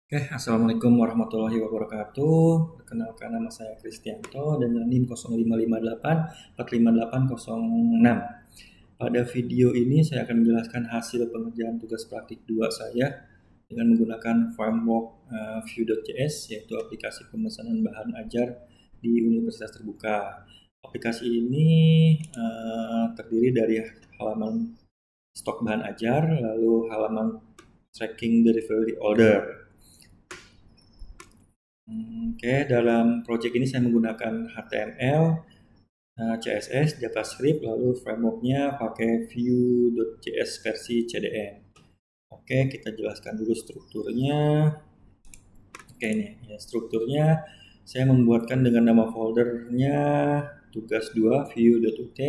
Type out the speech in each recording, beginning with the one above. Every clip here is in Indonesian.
Oke, Assalamualaikum warahmatullahi wabarakatuh. Perkenalkan nama saya Kristianto dan NIM 0558 458806. Pada video ini saya akan menjelaskan hasil pengerjaan tugas praktik 2 saya dengan menggunakan framework Vue.js, yaitu aplikasi pemesanan bahan ajar di Universitas Terbuka. Aplikasi ini terdiri dari halaman stok bahan ajar, lalu halaman tracking delivery order. Oke, dalam project ini saya menggunakan HTML, CSS, JavaScript, lalu frameworknya pakai Vue.js versi CDN. Oke, kita jelaskan dulu strukturnya. Oke, ini ya, strukturnya saya membuatkan dengan nama foldernya tugas 2 vue.ut,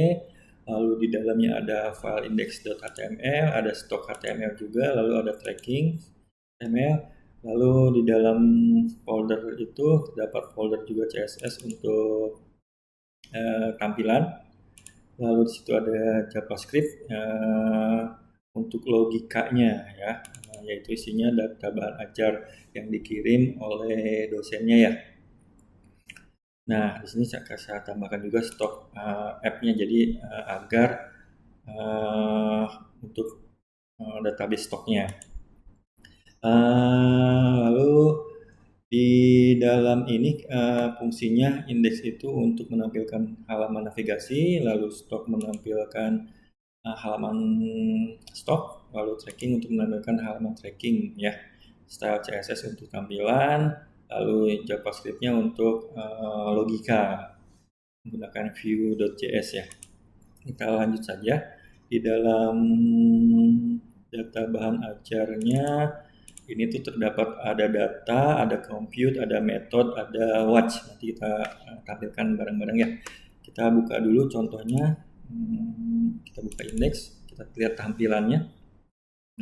lalu di dalamnya ada file index.html, ada stok HTML juga, lalu ada tracking HTML. Lalu di dalam folder itu terdapat folder juga CSS untuk tampilan. Lalu di situ ada JavaScript untuk logikanya ya, yaitu isinya data bahan ajar yang dikirim oleh dosennya ya. Nah, di sini saya tambahkan juga stok app-nya, jadi agar untuk database stoknya. Lalu di dalam ini fungsinya indeks itu untuk menampilkan halaman navigasi, lalu stok menampilkan halaman stok, lalu tracking untuk menampilkan halaman tracking ya. Style CSS untuk tampilan, lalu JavaScript-nya untuk logika menggunakan Vue.js ya. Kita lanjut saja. Di dalam data bahan ajarnya ini tuh terdapat ada data, ada compute, ada method, ada watch. Nanti kita tampilkan bareng-bareng ya. Kita buka dulu contohnya. Kita buka indeks, kita lihat tampilannya.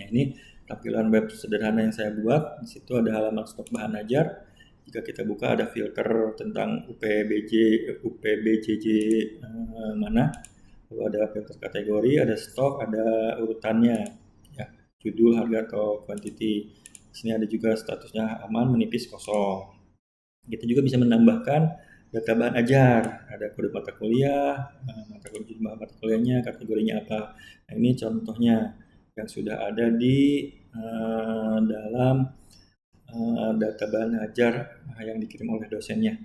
Nah, ini tampilan web sederhana yang saya buat. Di situ ada halaman stok bahan ajar. Jika kita buka ada filter tentang UPBJJ mana. Lalu ada filter kategori, ada stok, ada urutannya. Ya, judul, harga, atau quantity. Di sini ada juga statusnya aman, menipis, kosong. Kita juga bisa menambahkan data bahan ajar, ada kode mata kuliah, mata kuliahnya, kategorinya apa. Nah, ini contohnya yang sudah ada di dalam data bahan ajar yang dikirim oleh dosennya.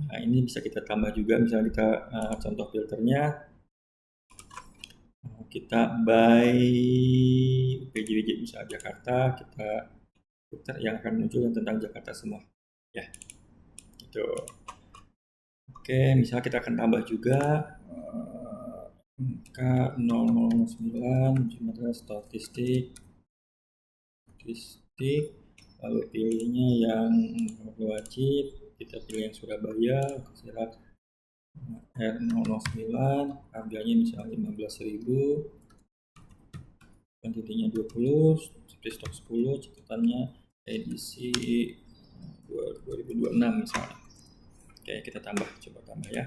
Nah, ini bisa kita tambah juga, misalnya kita contoh filternya, kita by PJJ misalnya Jakarta, kita filter yang akan muncul tentang Jakarta semua. Ya, itu. Oke, misalnya kita akan tambah juga K009 jumlah statistik, lalu pilihnya yang wajib, kita pilih yang Surabaya, serat R009, harganya misalnya 15.000, kuantitinya 20, seperti stok 10, catatannya edisi 2026 misalnya. Oke, kita coba tambah ya.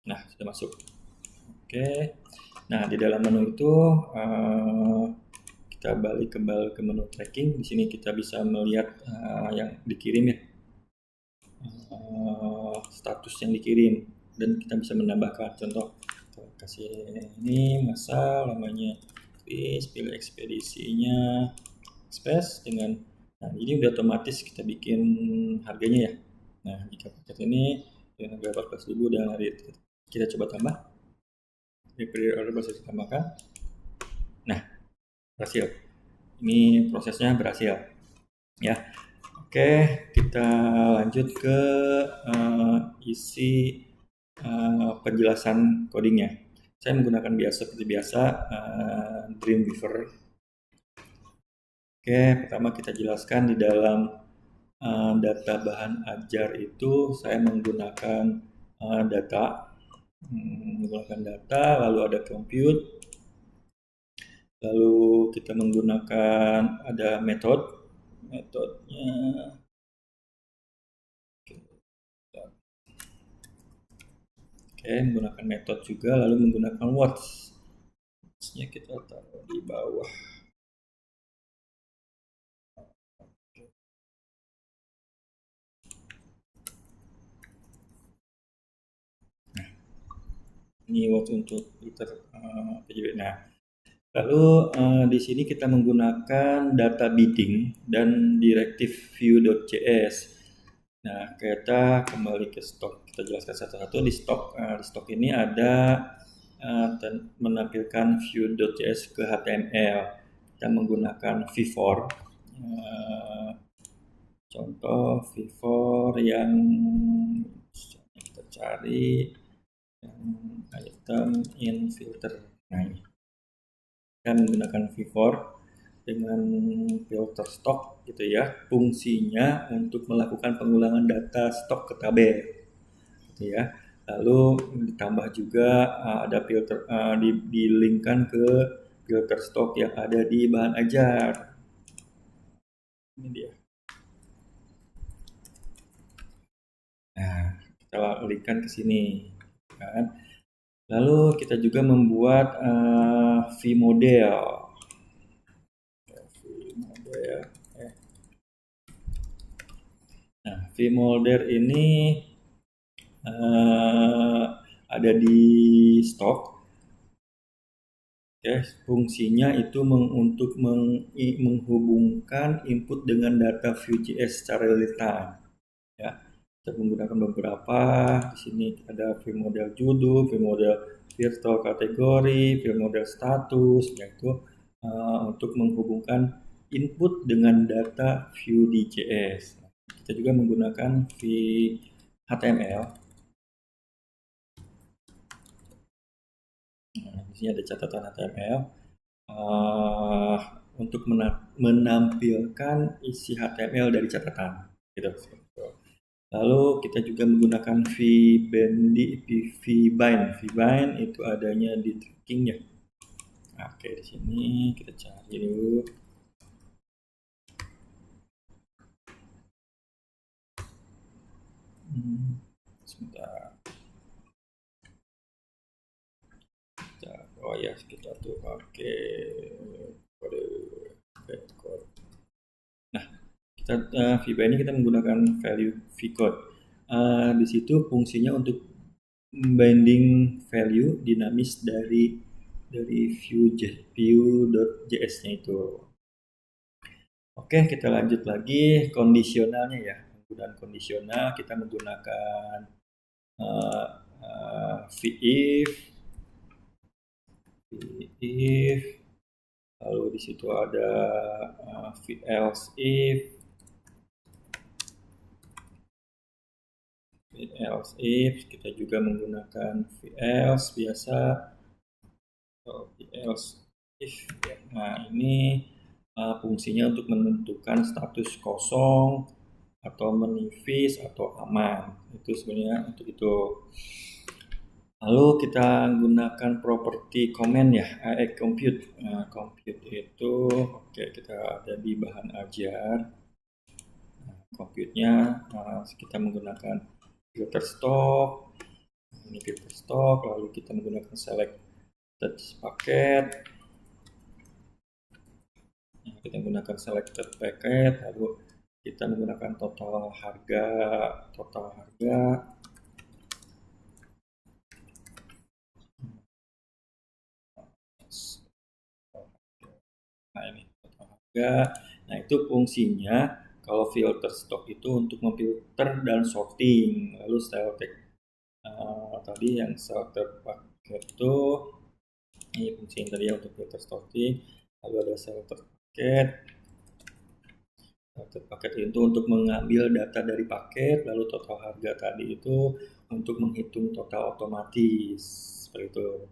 Nah, sudah masuk. Oke. Nah, di dalam menu itu kita balik ke menu tracking. Di sini kita bisa melihat yang dikirim ya, status yang dikirim, dan kita bisa menambahkan. Contoh, kita kasih ini masa, lamanya pilih ekspedisinya, space dengan. Nah, ini udah otomatis kita bikin harganya ya. Nah, jika paket ini dengan harga 14.000 dan hari kita coba tambah. Delivery order bisa ditambahkan. Nah, berhasil. Ini prosesnya berhasil. Ya. Oke, kita lanjut ke isi penjelasan codingnya. Saya menggunakan seperti biasa Dreamweaver. Oke, pertama kita jelaskan di dalam data bahan ajar itu saya menggunakan data, lalu ada compute, lalu kita menggunakan ada metodenya. Oke, menggunakan metode juga, lalu menggunakan watch-nya kita taruh di bawah. Ini words untuk filter PJB. Nah, lalu di sini kita menggunakan data bidding dan directive view.js. Nah, kita kembali ke stok. Kita jelaskan satu-satu di stok. Di stok ini ada menampilkan view.js ke HTML. Kita menggunakan v4. Contoh v4 yang kita cari item in filter. Nah, ini kita menggunakan v4 dengan filter stok gitu ya. Fungsinya untuk melakukan pengulangan data stok ke tabel gitu ya. Lalu ditambah juga ada filter di-linkkan ke filter stok yang ada di bahan ajar. Ini dia. Nah, kita linkkan ke sini kan. Lalu kita juga membuat vModel. Nah, vMolder ini ada di stok. Oke, fungsinya itu untuk menghubungkan input dengan data Vue.js secara real time. Ya, kita menggunakan beberapa. Di sini ada vModel judul, vModel virtual kategori, vModel status, yaitu untuk menghubungkan input dengan data Vue.js. Kita juga menggunakan HTML. Nah, di sini ada catatan HTML untuk menampilkan isi HTML dari catatan. Gitu. Lalu kita juga menggunakan vbind. Vbind itu adanya di tracking ya. Oke, di sini kita cari dulu. Sebentar. Oh ya, kita tuh pakai kode. Nah, kita vbind ini kita menggunakan value vcode. Di situ fungsinya untuk binding value dinamis dari view.js-nya itu. Oke, kita lanjut lagi kondisionalnya ya. Penggunaan kondisional kita menggunakan if, lalu di situ ada else if, kita juga menggunakan else biasa, else if. Nah, ini fungsinya untuk menentukan status kosong atau menipis atau aman. Itu sebenarnya untuk itu. Lalu kita gunakan properti comment ya, compute. Nah, compute itu oke, kita ada di bahan ajar. Nah, compute-nya kita menggunakan filter stock. Ini filter stock, lalu kita menggunakan selected packet. Nah, kita menggunakan selected packet, lalu kita menggunakan total harga. Nah, ini total harga. Nah, itu fungsinya kalau filter stock itu untuk memfilter dan sorting. Lalu style tag tadi yang selected packet itu ini fungsi yang tadi untuk filter sorting. Lalu ada selected packet. Paket itu untuk mengambil data dari paket, lalu total harga tadi itu untuk menghitung total otomatis, seperti itu.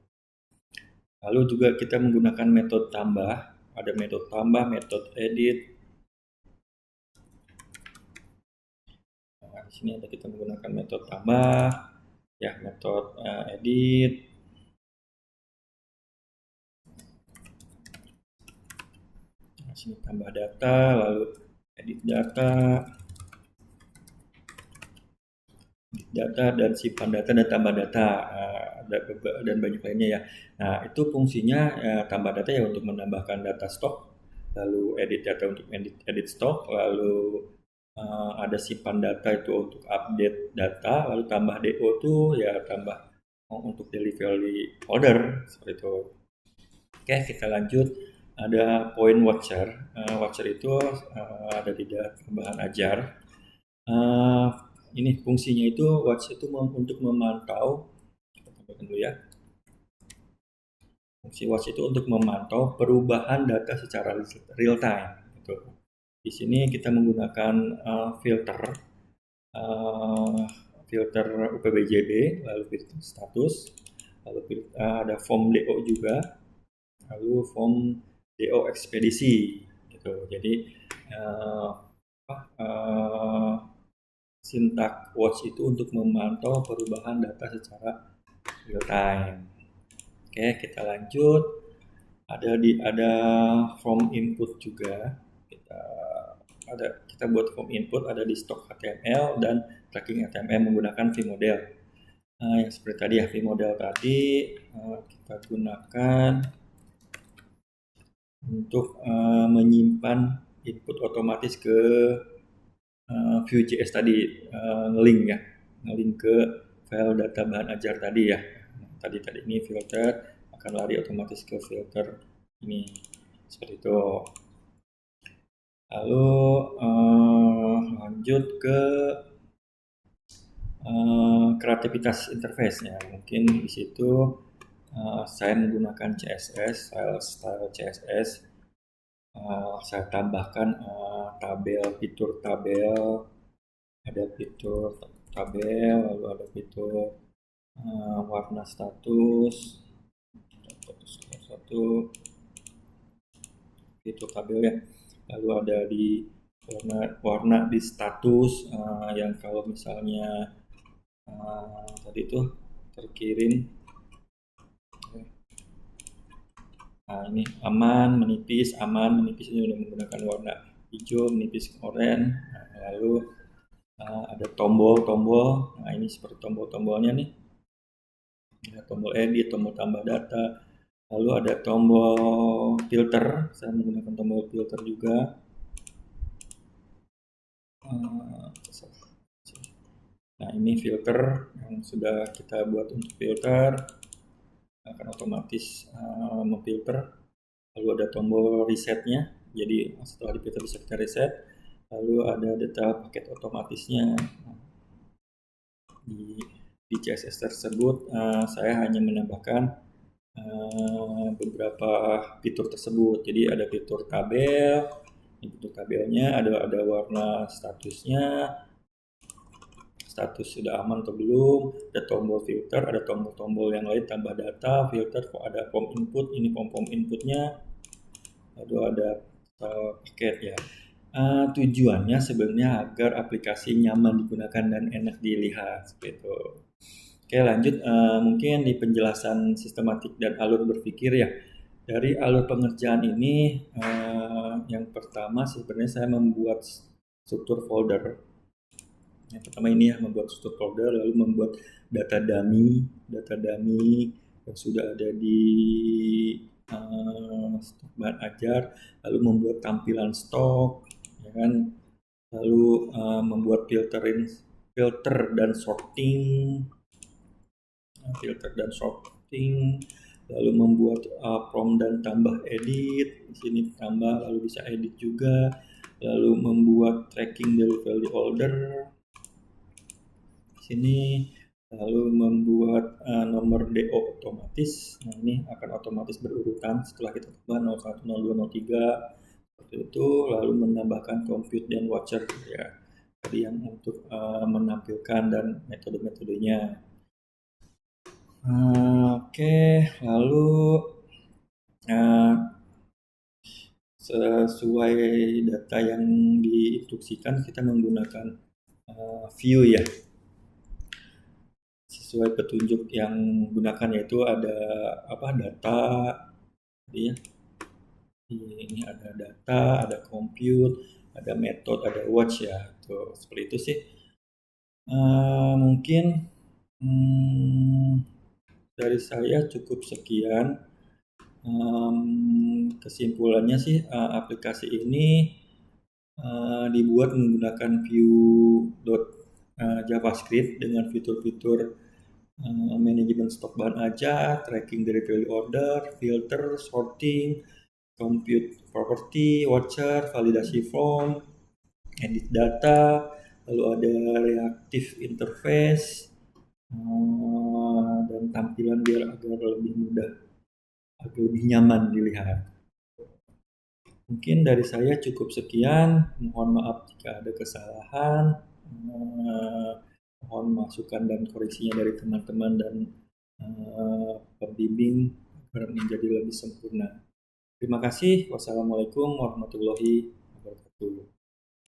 Lalu juga kita menggunakan metode tambah, ada metode tambah, metode edit. Nah, di sini ada kita menggunakan metode tambah, ya metode edit. Nah, sini tambah data, lalu edit data dan simpan data dan tambah data dan banyak lainnya ya. Nah, itu fungsinya tambah data ya untuk menambahkan data stok, lalu edit data untuk edit stok, lalu ada simpan data itu untuk update data, lalu tambah DO itu ya tambah untuk delivery folder seperti itu. Oke, kita lanjut. Ada point watcher. Watcher itu ada di bahan ajar. Ini fungsinya itu watch itu untuk memantau. Kita tambahkan dulu ya. Fungsi watch itu untuk memantau perubahan data secara real time. Gitu. Di sini kita menggunakan filter UPBJB, lalu filter status, lalu ada form DO juga, lalu form DO ekspedisi gitu. Jadi sintak watch itu untuk memantau perubahan data secara real time. Oke, kita lanjut. Ada form input juga. Kita buat form input ada di stok HTML dan tracking HTML menggunakan vModel. Yang seperti tadi ya, vModel tadi kita gunakan untuk menyimpan input otomatis ke Vue.js tadi, ngelink ke file data bahan ajar tadi ya. Tadi ini filter akan lari otomatis ke filter ini seperti itu. Lalu lanjut ke kreativitas interface-nya. Mungkin di situ saya menggunakan CSS, style CSS. Saya tambahkan fitur tabel, ada fitur tabel, lalu ada fitur warna status satu fitur tabel ya. Lalu ada di warna di status yang kalau misalnya tadi itu terkirim. Nah, ini aman, menipis ini udah menggunakan warna hijau, menipis oranye. Nah, lalu ada tombol. Nah, ini seperti tombol-tombolnya nih. Ada tombol edit, tombol tambah data. Lalu ada tombol filter. Saya menggunakan tombol filter juga. Nah, ini filter yang sudah kita buat untuk filter. Akan otomatis memfilter. Lalu ada tombol resetnya, jadi setelah dipilter bisa kita reset. Lalu ada data paket otomatisnya. Di CSS tersebut saya hanya menambahkan beberapa fitur tersebut. Jadi ada fitur tabel, fitur tabelnya ada warna statusnya, status sudah aman atau belum, ada tombol filter, ada tombol-tombol yang lain tambah data, filter, ada form input, ini form inputnya, lalu ada paket ya. Tujuannya sebenarnya agar aplikasi nyaman digunakan dan enak dilihat seperti itu. Oke, lanjut mungkin di penjelasan sistematik dan alur berpikir ya. Dari alur pengerjaan ini yang pertama sebenarnya saya membuat struktur folder. Yang pertama ini ya, membuat struktur folder, lalu membuat data dummy yang sudah ada di stok bahan ajar, lalu membuat tampilan stok, ya kan, lalu membuat filter dan sorting, lalu membuat prompt dan tambah edit. Di sini tambah, lalu bisa edit juga, lalu membuat tracking delivery order. Di sini lalu membuat nomor DO otomatis. Nah, ini akan otomatis berurutan setelah kita tambah 01, 02, 03 seperti itu. Lalu menambahkan compute dan watcher ya, tadi yang untuk menampilkan dan metode-metodenya. Oke, lalu sesuai data yang diinstruksikan kita menggunakan view ya, sesuai petunjuk yang gunakan, yaitu ada data ya. Ini ada data, ada compute, ada method, ada watch ya. Tuh, seperti itu sih. Mungkin dari saya cukup sekian. Kesimpulannya sih aplikasi ini dibuat menggunakan Vue.JavaScript dengan fitur-fitur manajemen stok bahan aja, tracking dari value order, filter, sorting, compute property, watcher, validasi form, edit data, lalu ada reactive interface, dan tampilan biar agar lebih mudah, agar lebih nyaman dilihat. Mungkin dari saya cukup sekian. Mohon maaf jika ada kesalahan. Eh, Mohon masukan dan koreksinya dari teman-teman dan pembimbing agar menjadi lebih sempurna. Terima kasih. Wassalamualaikum warahmatullahi wabarakatuh.